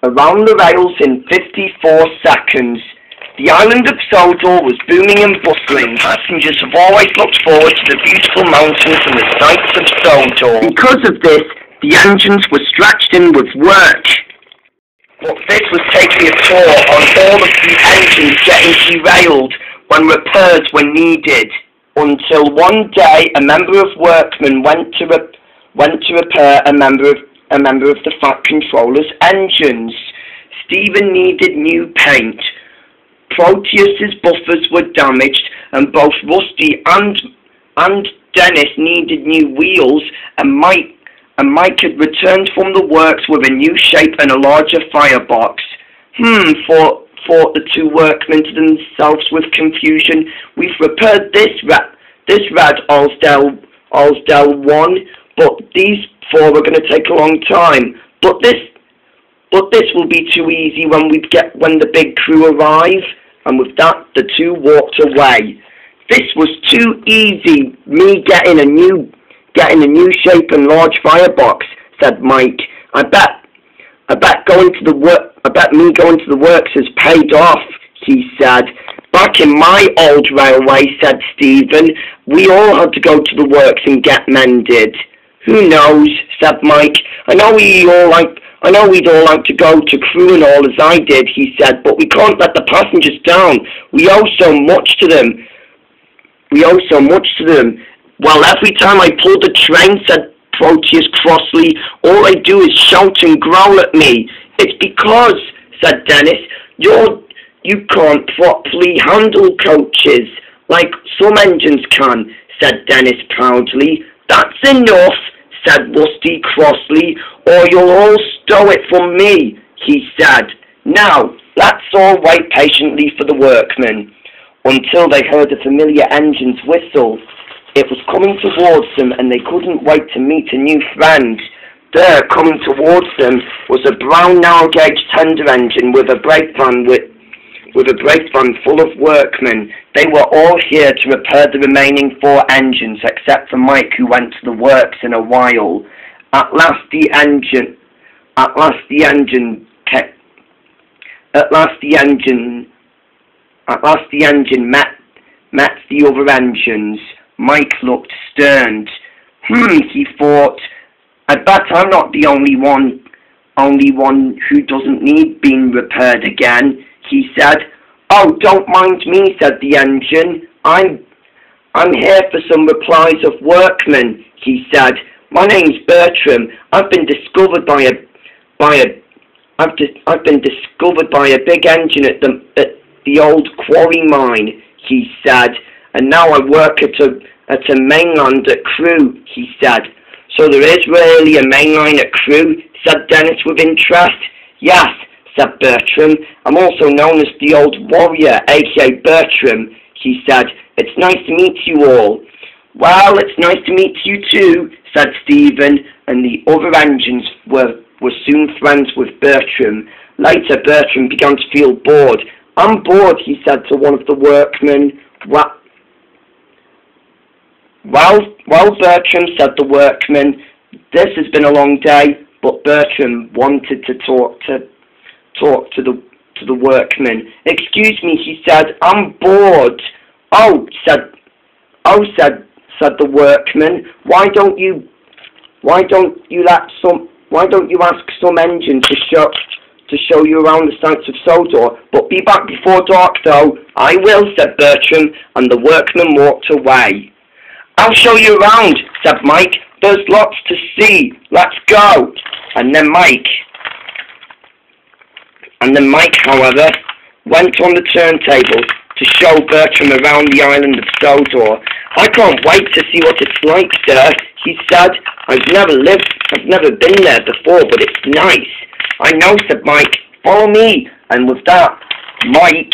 around the rails in 54 seconds. The island of Sodor was booming and bustling. Passengers have always looked forward to the beautiful mountains and the sights of Sodor. Because of this, the engines were stretched in with work. But this was taking a toll on all of the engines getting derailed when repairs were needed. Until one day, a member of workmen went to repair a member of the Fat Controller's engines. Stephen needed new paint. Proteus's buffers were damaged, and both Rusty and Dennis needed new wheels, and Mike had returned from the works with a new shape and a larger firebox. Thought the two workmen to themselves with confusion. We've repaired this Rad Alsdale 1, but these four are going to take a long time. But this will be too easy when the big crew arrive. And with that, the two walked away. This was too easy. Me getting a new shape and large firebox, said Mike. I bet me going to the works has paid off, he said. Back in my old railway, said Stephen, we all had to go to the works and get mended. Who knows, said Mike. I know we'd all like to go to crew and all as I did, he said, but we can't let the passengers down. We owe so much to them. Well, every time I pull the train, said Proteus crossly, all I do is shout and growl at me. It's because, said Dennis, you can't properly handle coaches like some engines can, said Dennis proudly. That's enough, said Rusty crossly, or you'll all stow it from me, he said. Now, let's all wait patiently for the workmen, until they heard a familiar engine's whistle. It was coming towards them, and they couldn't wait to meet a new friend. There, coming towards them, was a brown narrow-gauge tender engine with a brake van full of workmen. They were all here to repair the remaining 4 engines, except for Mike, who went to the works in a while. At last the engine met the other engines. Mike looked stern. He thought, I bet I'm not the only one who doesn't need being repaired again, he said. Oh, don't mind me, said the engine. I'm here for some replies of workmen, he said. My name's Bertram. I've been discovered by a big engine at the old quarry mine, he said. And now I work at a mainland at Crewe, he said. So there is really a mainline at Crewe, said Dennis with interest. Yes, said Bertram. I'm also known as the Old Warrior, a.k.a. Bertram, he said. It's nice to meet you all. Well, it's nice to meet you too, said Stephen, and the other engines were soon friends with Bertram. Later, Bertram began to feel bored. I'm bored, he said to one of the workmen. Well, Bertram, said the workman, this has been a long day, but Bertram wanted to talk to the workman. Excuse me, he said, I'm bored. Oh, said the workman, why don't you ask some engine to show you around the sights of Sodor, but be back before dark though. I will, said Bertram, and the workman walked away. I'll show you around, said Mike. There's lots to see. Let's go. And then Mike, however, went on the turntable to show Bertram around the island of Sodor. I can't wait to see what it's like, sir, he said. I've never been there before, but it's nice. I know, said Mike. Follow me. And with that, Mike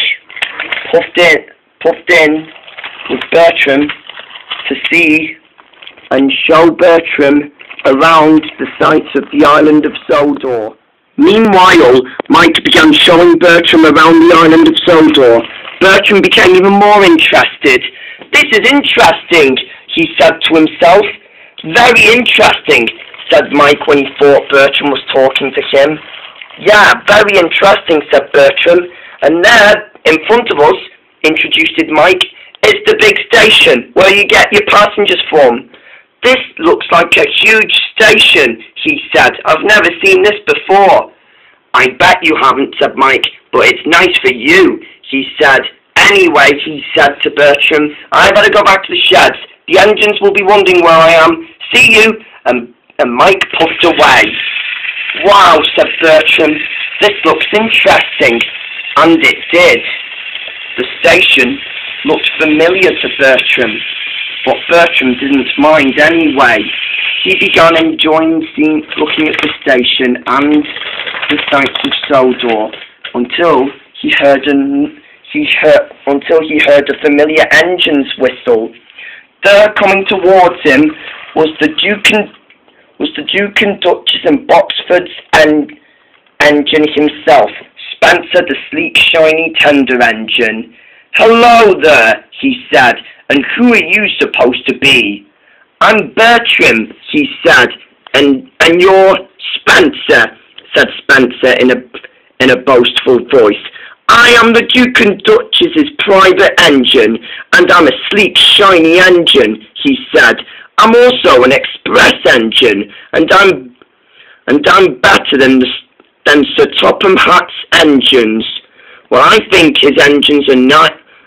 puffed in with Bertram to see and show Bertram around the sights of the island of Sodor. Meanwhile, Mike began showing Bertram around the island of Sodor. Bertram became even more interested. This is interesting, he said to himself. Very interesting, said Mike when he thought Bertram was talking to him. Yeah, very interesting, said Bertram. And there, in front of us, introduced Mike, is the big station where you get your passengers from. This looks like a huge station, he said. I've never seen this before. I bet you haven't, said Mike, but it's nice for you, he said. Anyway, he said to Bertram, I better go back to the sheds. The engines will be wondering where I am. See you. And Mike puffed away. Wow, said Bertram. This looks interesting. And it did. The station looked familiar to Bertram, but Bertram didn't mind anyway. He began enjoying looking at the station and the sights of Sodor until he heard a familiar engine's whistle. There, coming towards him, was the Duke and Duchess and Boxford's engine himself, Spencer, the sleek, shiny, tender engine. Hello there, he said, and who are you supposed to be? I'm Bertram, he said, and you're Spencer, said Spencer in a boastful voice. I am the Duke and Duchess's private engine, and I'm a sleek, shiny engine, he said. I'm also an express engine, and I'm better than Sir Topham Hatt's engines. Well, I think his engines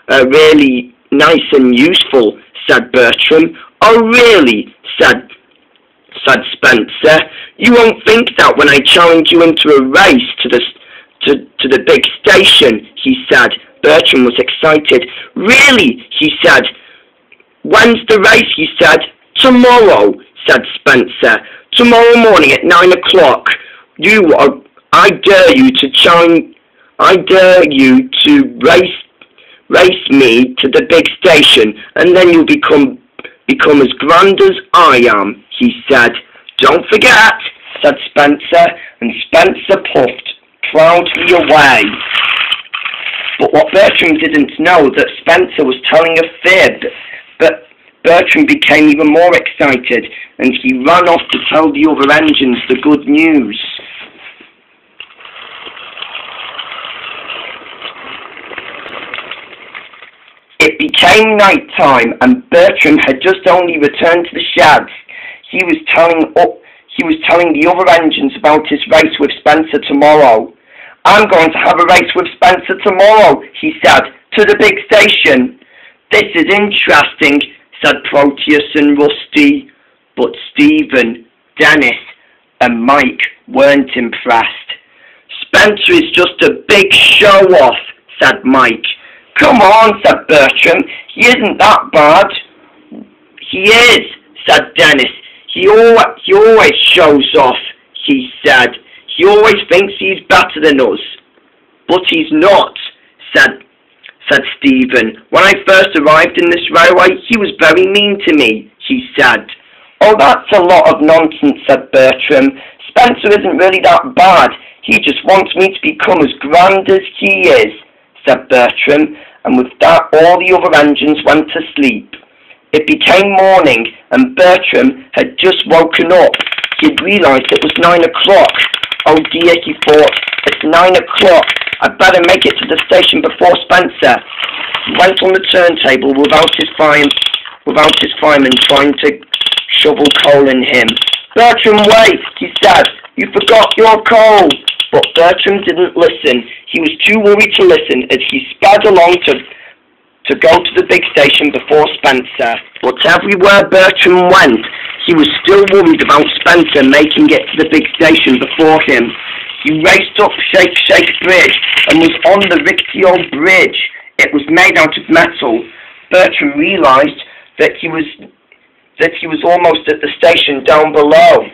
are really nice and useful, said Bertram. Oh, really? said Spencer. You won't think that when I challenge you into a race to the big station, he said. Bertram was excited. Really? he said. When's the race? he said. Tomorrow, said Spencer. Tomorrow morning at 9 o'clock. I dare you to race me to the big station, and then you'll become as grand as I am, he said. Don't forget, said Spencer, and Spencer puffed proudly away. But what Bertram didn't know, that Spencer was telling a fib. But Bertram became even more excited, and he ran off to tell the other engines the good news. It became night time, and Bertram had just only returned to the sheds. He was telling the other engines about his race with Spencer tomorrow. I'm going to have a race with Spencer tomorrow, he said, to the big station. This is interesting, said Proteus and Rusty. But Stephen, Dennis, and Mike weren't impressed. Spencer is just a big show-off, said Mike. Come on, said Bertram. He isn't that bad. He is, said Dennis. He always shows off, he said. He always thinks he's better than us. But he's not, said Stephen. When I first arrived in this railway, he was very mean to me, he said. Oh, that's a lot of nonsense, said Bertram. Spencer isn't really that bad. He just wants me to become as grand as he is, said Bertram, and with that all the other engines went to sleep. It became morning, and Bertram had just woken up. He had realised it was 9 o'clock. Oh dear, he thought, it's 9 o'clock. I'd better make it to the station before Spencer. He went on the turntable without his fireman trying to shovel coal in him. Bertram, wait, he said. You forgot your coal. But Bertram didn't listen. He was too worried to listen as he sped along to go to the big station before Spencer. But everywhere Bertram went, he was still worried about Spencer making it to the big station before him. He raced up Shake Bridge and was on the rickety old bridge. It was made out of metal. Bertram realised that he was almost at the station down below.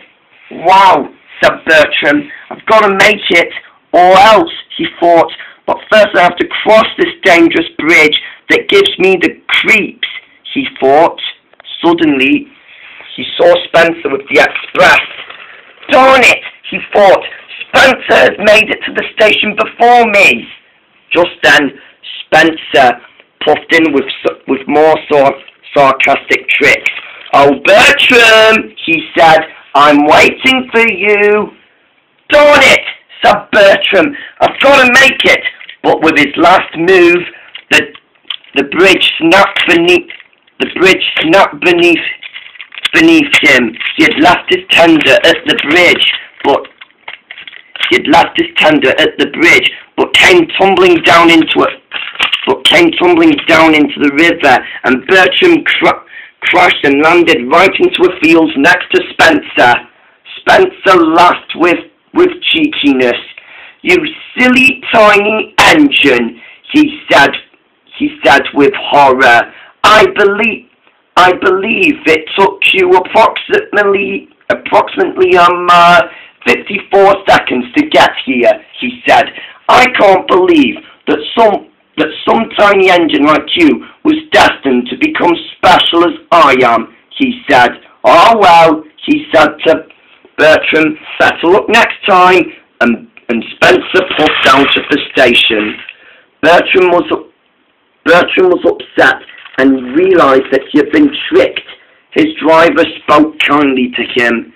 Wow, said Bertram. I've got to make it, or else, he thought. But first I have to cross this dangerous bridge that gives me the creeps, he thought. Suddenly, he saw Spencer with the express. Darn it, he thought. Spencer has made it to the station before me. Just then, Spencer puffed in with more sarcastic tricks. Oh, Bertram, he said, I'm waiting for you. Darn it, said Bertram. I've got to make it. But with his last move, the bridge snapped beneath him. He had left his tender at the bridge, but came tumbling down into the river, and Bertram crashed and landed right into a field next to Spencer. Spencer laughed with cheekiness. "You silly tiny engine," he said with horror. I believe it took you approximately 54 seconds to get here," he said. "I can't believe that some tiny engine like you was destined to become special as I am," he said. "Oh well," he said to Bertram, "settle up next time," and Spencer puffed out of the station. Bertram was upset and realised that he had been tricked. His driver spoke kindly to him.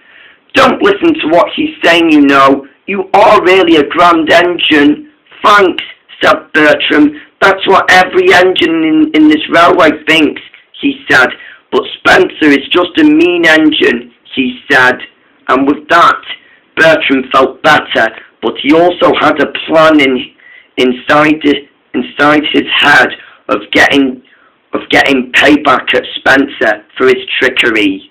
"Don't listen to what he's saying, you know. You are really a grand engine." "Thanks," said Bertram. "That's what every engine in this railway thinks," he said. "But Spencer is just a mean engine," he said. And with that, Bertram felt better, but he also had a plan inside his head of getting payback at Spencer for his trickery.